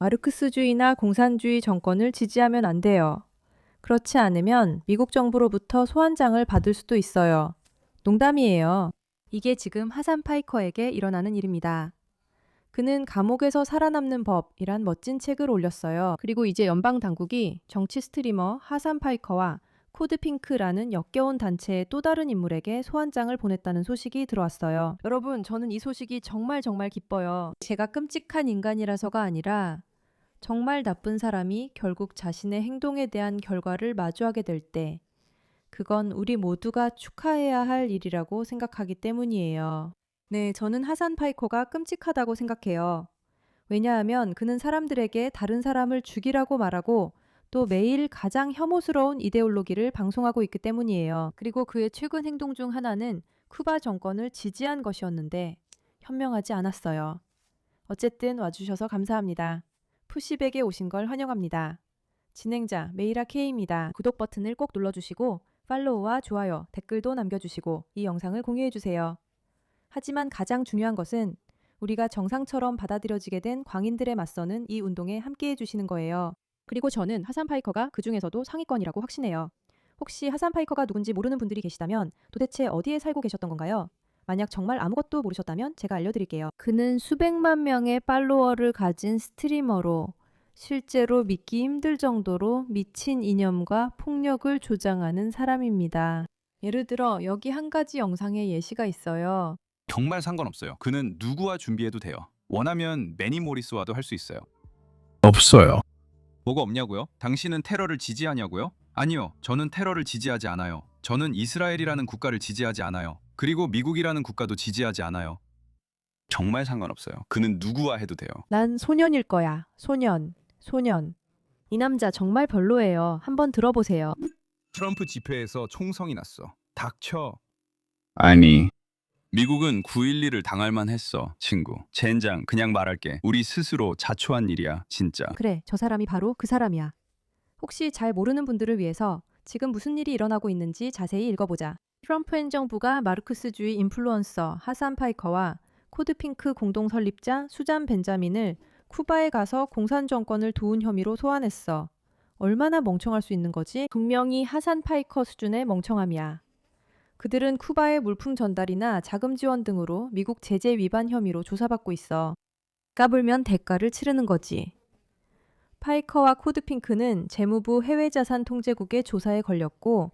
마르크스주의나 공산주의 정권을 지지하면 안 돼요. 그렇지 않으면 미국 정부로부터 소환장을 받을 수도 있어요. 농담이에요. 이게 지금 하산 파이커에게 일어나는 일입니다. 그는 감옥에서 살아남는 법이란 멋진 책을 올렸어요. 그리고 이제 연방 당국이 정치 스트리머 하산 파이커와 코드 핑크라는 역겨운 단체의 또 다른 인물에게 소환장을 보냈다는 소식이 들어왔어요. 여러분, 저는 이 소식이 정말 기뻐요. 제가 끔찍한 인간이라서가 아니라 정말 나쁜 사람이 결국 자신의 행동에 대한 결과를 마주하게 될 때 그건 우리 모두가 축하해야 할 일이라고 생각하기 때문이에요. 네, 저는 하산 파이커가 끔찍하다고 생각해요. 왜냐하면 그는 사람들에게 다른 사람을 죽이라고 말하고 또 매일 가장 혐오스러운 이데올로기를 방송하고 있기 때문이에요. 그리고 그의 최근 행동 중 하나는 쿠바 정권을 지지한 것이었는데 현명하지 않았어요. 어쨌든 와주셔서 감사합니다. 푸시백에 오신 걸 환영합니다. 진행자 메이라 K입니다. 구독 버튼을 꼭 눌러주시고 팔로우와 좋아요, 댓글도 남겨주시고 이 영상을 공유해주세요. 하지만 가장 중요한 것은 우리가 정상처럼 받아들여지게 된 광인들에 맞서는 이 운동에 함께해 주시는 거예요. 그리고 저는 하산 파이커가 그 중에서도 상위권이라고 확신해요. 혹시 하산 파이커가 누군지 모르는 분들이 계시다면 도대체 어디에 살고 계셨던 건가요? 만약 정말 아무것도 모르셨다면 제가 알려드릴게요. 그는 수백만 명의 팔로워를 가진 스트리머로 실제로 믿기 힘들 정도로 미친 이념과 폭력을 조장하는 사람입니다. 예를 들어 여기 한 가지 영상의 예시가 있어요. 정말 상관없어요. 그는 누구와 준비해도 돼요. 원하면 매니 모리스와도 할 수 있어요. 없어요. 뭐가 없냐고요? 당신은 테러를 지지하냐고요? 아니요. 저는 테러를 지지하지 않아요. 저는 이스라엘이라는 국가를 지지하지 않아요. 그리고 미국이라는 국가도 지지하지 않아요. 정말 상관없어요. 그는 누구와 해도 돼요. 난 소년일 거야. 소년. 이 남자 정말 별로예요. 한번 들어보세요. 트럼프 집회에서 총성이 났어. 닥쳐. 아니, 미국은 9.11을 당할 만했어, 친구. 젠장, 그냥 말할게. 우리 스스로 자초한 일이야, 진짜. 그래, 저 사람이 바로 그 사람이야. 혹시 잘 모르는 분들을 위해서 지금 무슨 일이 일어나고 있는지 자세히 읽어보자. 트럼프 행정부가 마르크스주의 인플루언서 하산 파이커와 코드핑크 공동 설립자 수잔 벤자민을 쿠바에 가서 공산 정권을 도운 혐의로 소환했어. 얼마나 멍청할 수 있는 거지? 분명히 하산 파이커 수준의 멍청함이야. 그들은 쿠바의 물품 전달이나 자금 지원 등으로 미국 제재 위반 혐의로 조사받고 있어. 까불면 대가를 치르는 거지. 파이커와 코드핑크는 재무부 해외자산통제국의 조사에 걸렸고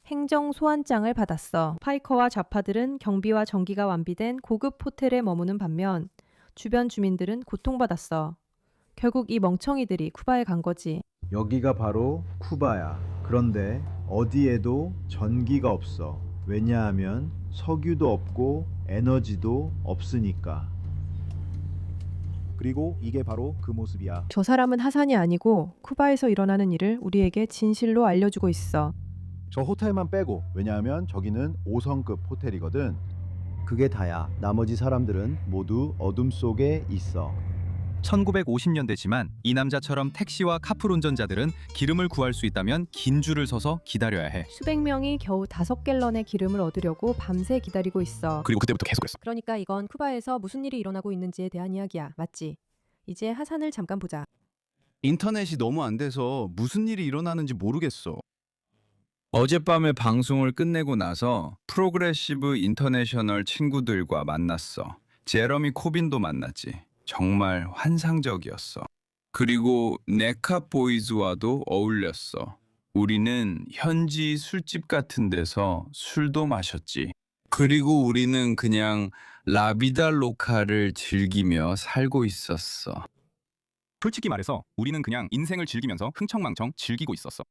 행정 소환장을 받았어. 파이커와 좌파들은 경비와 전기가 완비된 고급 호텔에 머무는 반면 주변 주민들은 고통받았어. 결국 이 멍청이들이 쿠바에 간 거지. 여기가 바로 쿠바야. 그런데 어디에도 전기가 없어. 왜냐하면 석유도 없고 에너지도 없으니까. 그리고 이게 바로 그 모습이야. 저 사람은 하산이 아니고 쿠바에서 일어나는 일을 우리에게 진실로 알려주고 있어. 저 호텔만 빼고. 왜냐하면 저기는 5성급 호텔이거든. 그게 다야. 나머지 사람들은 모두 어둠 속에 있어. 1950년대지만 이 남자처럼 택시와 카풀 운전자들은 기름을 구할 수 있다면 긴 줄을 서서 기다려야 해. 수백 명이 겨우 5갤런의 기름을 얻으려고 밤새 기다리고 있어. 그리고 그때부터 계속했어. 그러니까 이건 쿠바에서 무슨 일이 일어나고 있는지에 대한 이야기야. 맞지? 이제 하산을 잠깐 보자. 인터넷이 너무 안 돼서 무슨 일이 일어나는지 모르겠어. 어젯밤에 방송을 끝내고 나서 프로그레시브 인터내셔널 친구들과 만났어. 제러미 코빈도 만났지. 정말 환상적이었어. 그리고 네카 보이즈와도 어울렸어. 우리는 현지 술집 같은 데서 술도 마셨지. 그리고 우리는 그냥 라비다 로카를 즐기며 살고 있었어. 솔직히 말해서 우리는 그냥 인생을 즐기면서 흥청망청 즐기고 있었어.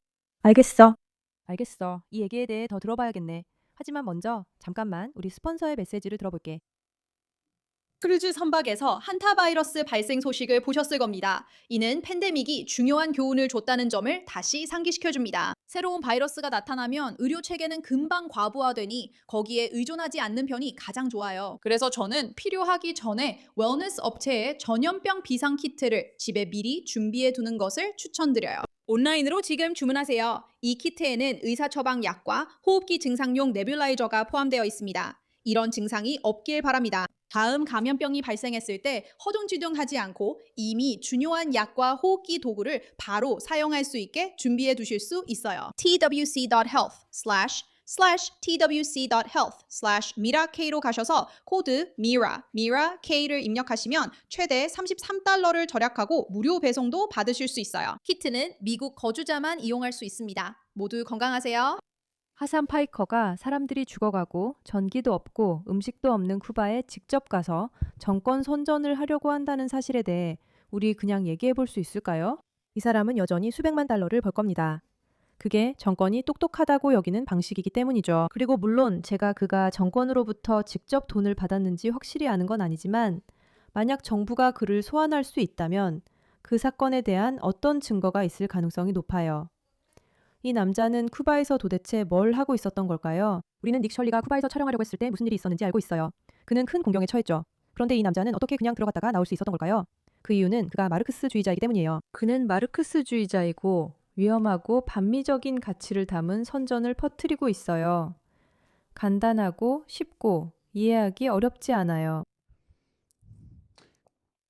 알겠어. 이 얘기에 대해 더 들어봐야겠네. 하지만 먼저 잠깐만 우리 스폰서의 메시지를 들어볼게. 크루즈 선박에서 한타 바이러스 발생 소식을 보셨을 겁니다. 이는 팬데믹이 중요한 교훈을 줬다는 점을 다시 상기시켜줍니다. 새로운 바이러스가 나타나면 의료 체계는 금방 과부하되니 거기에 의존하지 않는 편이 가장 좋아요. 그래서 저는 필요하기 전에 웰니스 업체의 전염병 비상 키트를 집에 미리 준비해 두는 것을 추천드려요. 온라인으로 지금 주문하세요. 이 키트에는 의사 처방 약과 호흡기 증상용 네뷸라이저가 포함되어 있습니다. 이런 증상이 없길 바랍니다. 다음 감염병이 발생했을 때 허둥지둥하지 않고 이미 중요한 약과 호흡기 도구를 바로 사용할 수 있게 준비해 두실 수 있어요. twc.health/twc.health/mirak로 가셔서 코드 MIRA K를 입력하시면 최대 33달러를 절약하고 무료 배송도 받으실 수 있어요. 키트는 미국 거주자만 이용할 수 있습니다. 모두 건강하세요. 하산 파이커가 사람들이 죽어가고 전기도 없고 음식도 없는 쿠바에 직접 가서 정권 선전을 하려고 한다는 사실에 대해 우리 그냥 얘기해 볼 수 있을까요? 이 사람은 여전히 수백만 달러를 벌 겁니다. 그게 정권이 똑똑하다고 여기는 방식이기 때문이죠. 그리고 물론 제가 그가 정권으로부터 직접 돈을 받았는지 확실히 아는 건 아니지만 만약 정부가 그를 소환할 수 있다면 그 사건에 대한 어떤 증거가 있을 가능성이 높아요. 이 남자는 쿠바에서 도대체 뭘 하고 있었던 걸까요? 우리는 닉 셜리가 쿠바에서 촬영하려고 했을 때 무슨 일이 있었는지 알고 있어요. 그는 큰 공경에 처했죠. 그런데 이 남자는 어떻게 그냥 들어갔다가 나올 수 있었던 걸까요? 그 이유는 그가 마르크스주의자이기 때문이에요. 그는 마르크스주의자이고 위험하고 반미적인 가치를 담은 선전을 퍼뜨리고 있어요. 간단하고 쉽고 이해하기 어렵지 않아요.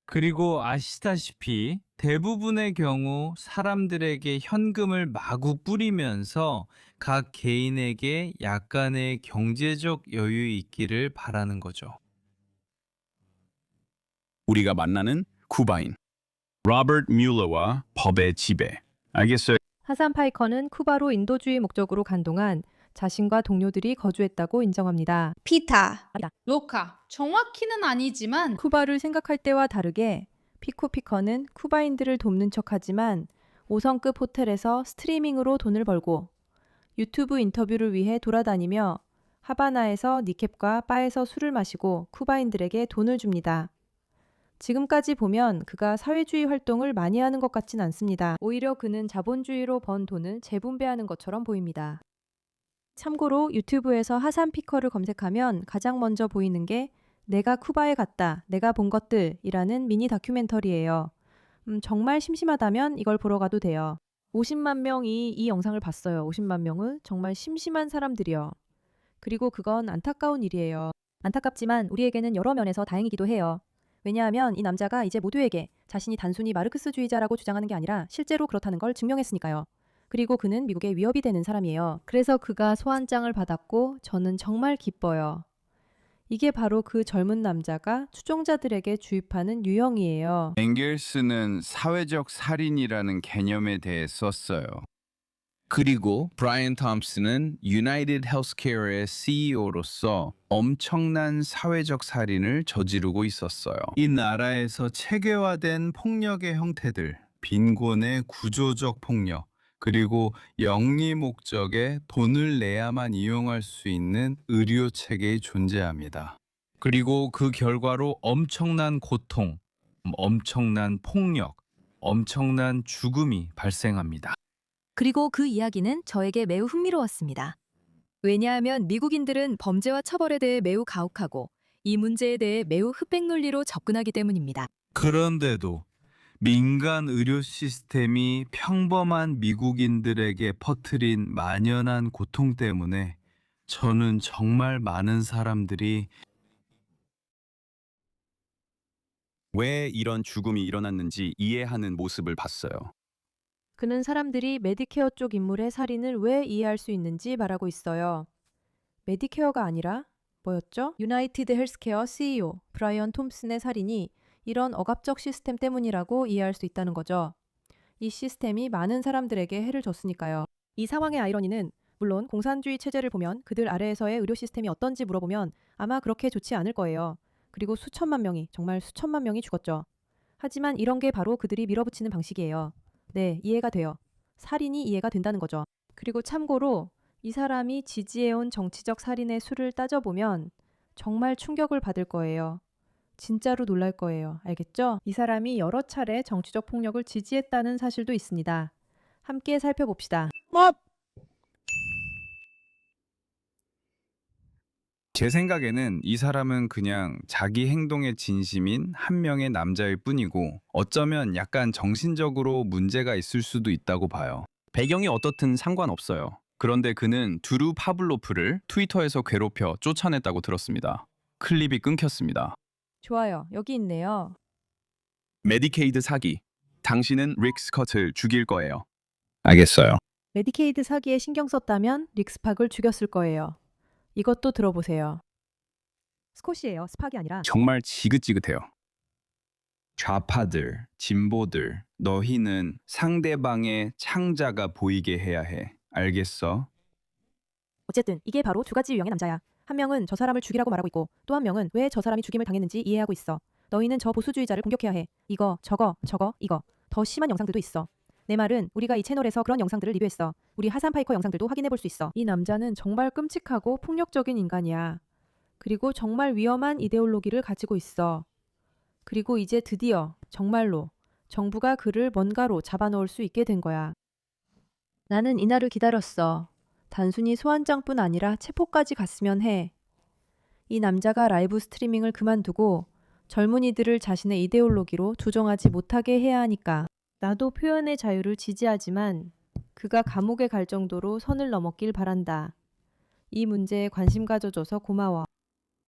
그리고 아시다시피 대부분의 경우 사람들에게 현금을 마구 뿌리면서 각 개인에게 약간의 경제적 여유 있기를 바라는 거죠. 우리가 만나는 쿠바인 로버트 뮬러와 법의 지배. 알겠어요. 하산 파이커는 쿠바로 인도주의 목적으로 간 동안 자신과 동료들이 거주했다고 인정합니다. 피타, 아니다. 로카, 정확히는 아니지만 쿠바를 생각할 때와 다르게 피코피커는 쿠바인들을 돕는 척하지만 5성급 호텔에서 스트리밍으로 돈을 벌고 유튜브 인터뷰를 위해 돌아다니며 하바나에서 니캡과 바에서 술을 마시고 쿠바인들에게 돈을 줍니다. 지금까지 보면 그가 사회주의 활동을 많이 하는 것 같진 않습니다. 오히려 그는 자본주의로 번 돈을 재분배하는 것처럼 보입니다. 참고로 유튜브에서 하산 피커를 검색하면 가장 먼저 보이는 게 내가 쿠바에 갔다, 내가 본 것들이라는 미니 다큐멘터리예요. 정말 심심하다면 이걸 보러 가도 돼요. 50만 명이 이 영상을 봤어요. 50만 명은 정말 심심한 사람들이요. 그리고 그건 안타까운 일이에요. 안타깝지만 우리에게는 여러 면에서 다행이기도 해요. 왜냐하면 이 남자가 이제 모두에게 자신이 단순히 마르크스주의자라고 주장하는 게 아니라 실제로 그렇다는 걸 증명했으니까요. 그리고 그는 미국의 위협이 되는 사람이에요. 그래서 그가 소환장을 받았고 저는 정말 기뻐요. 이게 바로 그 젊은 남자가 추종자들에게 주입하는 유형이에요. 엥겔스는 사회적 살인이라는 개념에 대해 썼어요. 그리고 브라이언 톰슨은 유나이티드 헬스케어의 CEO로서 엄청난 사회적 살인을 저지르고 있었어요. 이 나라에서 체계화된 폭력의 형태들, 빈곤의 구조적 폭력, 그리고 영리 목적에 돈을 내야만 이용할 수 있는 의료 체계의 존재합니다. 그리고 그 결과로 엄청난 고통, 엄청난 폭력, 엄청난 죽음이 발생합니다. 그리고 그 이야기는 저에게 매우 흥미로웠습니다. 왜냐하면 미국인들은 범죄와 처벌에 대해 매우 가혹하고 이 문제에 대해 매우 흑백 논리로 접근하기 때문입니다. 그런데도 민간 의료 시스템이 평범한 미국인들에게 퍼뜨린 만연한 고통 때문에 저는 정말 많은 사람들이 왜 이런 죽음이 일어났는지 이해하는 모습을 봤어요. 그는 사람들이 메디케어 쪽 인물의 살인을 왜 이해할 수 있는지 말하고 있어요. 메디케어가 아니라 뭐였죠? 유나이티드 헬스케어 CEO 브라이언 톰슨의 살인이 이런 억압적 시스템 때문이라고 이해할 수 있다는 거죠. 이 시스템이 많은 사람들에게 해를 줬으니까요. 이 상황의 아이러니는 물론 공산주의 체제를 보면 그들 아래에서의 의료 시스템이 어떤지 물어보면 아마 그렇게 좋지 않을 거예요. 그리고 수천만 명이, 정말 수천만 명이 죽었죠. 하지만 이런 게 바로 그들이 밀어붙이는 방식이에요. 네, 이해가 돼요. 살인이 이해가 된다는 거죠. 그리고 참고로 이 사람이 지지해온 정치적 살인의 수를 따져보면 정말 충격을 받을 거예요. 진짜로 놀랄 거예요. 알겠죠? 이 사람이 여러 차례 정치적 폭력을 지지했다는 사실도 있습니다. 함께 살펴봅시다. 제 생각에는 이 사람은 그냥 자기 행동에 진심인 한 명의 남자일 뿐이고 어쩌면 약간 정신적으로 문제가 있을 수도 있다고 봐요. 배경이 어떻든 상관없어요. 그런데 그는 두루 파블로프를 트위터에서 괴롭혀 쫓아냈다고 들었습니다. 클립이 끊겼습니다. 좋아요. 여기 있네요. 메디케이드 사기. 당신은 릭 스컷을 죽일 거예요. 알겠어요. 메디케이드 사기에 신경 썼다면 릭스팍을 죽였을 거예요. 이것도 들어보세요. 스콧이에요. 스팍이 아니라. 정말 지긋지긋해요. 좌파들, 진보들, 너희는 상대방의 창자가 보이게 해야 해. 알겠어? 어쨌든 이게 바로 두 가지 유형의 남자야. 한 명은 저 사람을 죽이라고 말하고 있고 또 한 명은 왜 저 사람이 죽임을 당했는지 이해하고 있어. 너희는 저 보수주의자를 공격해야 해. 이거, 저거, 이거. 더 심한 영상들도 있어. 내 말은 우리가 이 채널에서 그런 영상들을 리뷰했어. 우리 하산 파이커 영상들도 확인해 볼 수 있어. 이 남자는 정말 끔찍하고 폭력적인 인간이야. 그리고 정말 위험한 이데올로기를 가지고 있어. 그리고 이제 드디어 정말로 정부가 그를 뭔가로 잡아놓을 수 있게 된 거야. 나는 이날을 기다렸어. 단순히 소환장뿐 아니라 체포까지 갔으면 해. 이 남자가 라이브 스트리밍을 그만두고 젊은이들을 자신의 이데올로기로 조종하지 못하게 해야 하니까. 나도 표현의 자유를 지지하지만 그가 감옥에 갈 정도로 선을 넘었길 바란다. 이 문제에 관심 가져줘서 고마워.